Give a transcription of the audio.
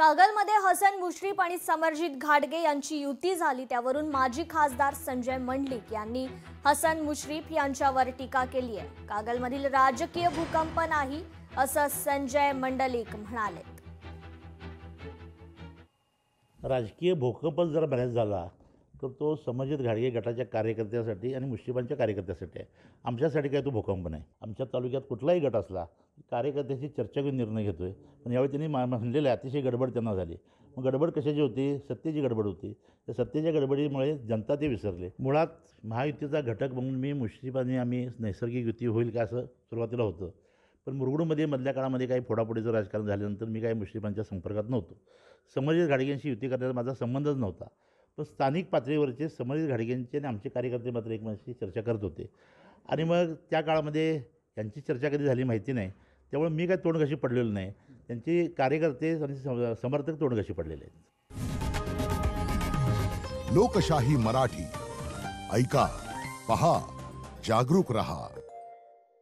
कागलमध्ये हसन मुश्रीफ आणि समरजित घाटगे यांची युती झाली। त्यावरून माजी खासदार संजय मंडलिक यांनी हसन मुश्रीफ यांच्यावर टीका केली आहे। कागलमधील राजकीय भूकंप नाही असं संजय मंडलिक म्हणाले। राजकीय भूकंप जर बऱ्याच झाला तर तो समरजित घाटगे गटाच्या कार्यकर्त्यासाठी आणि मुश्रीफांच्या कार्यकर्त्यासाठी आहे। आमच्यासाठी काय तो भूकंप नाही। आमच्या तालुक्यात कुठलाही गट असला कार्यकर्त्याची चर्चा करून निर्णय घेतोय। पण यावेळी त्यांनी म्हणलेले अतिशय गडबड त्यांना झाली। मग गडबड कशाची होती? सत्तेची गडबड होती। त्या सत्तेच्या गडबडीमुळे जनता ते विसरले। मुळात महायुतीचा घटक म्हणून मी मुश्रीफांनी आम्ही नैसर्गिक युती होईल का असं सुरुवातीला होतं। पण मुरगुडमध्ये मधल्या काळामध्ये काही फोडाफोडीचं राजकारण झाल्यानंतर मी काही मुश्रीफांच्या संपर्कात नव्हतो। समरजित घाटगेंशी युती करण्याचा माझा संबंधच नव्हता। पण स्थानिक पातळीवरचे समरजित घाटगेंचे आणि आमचे कार्यकर्ते मात्र एकमेकांशी चर्चा करत होते आणि मग त्या काळामध्ये यांची चर्चा कधी झाली माहिती नाही। त्यामुळे मी काय तोंडघशी पडलेलो नाही। त्यांचे कार्यकर्ते आणि समर्थक तोंडघशी पडलेले आहेत। लोकशाही मराठी ऐका, पहा, जागरूक रहा।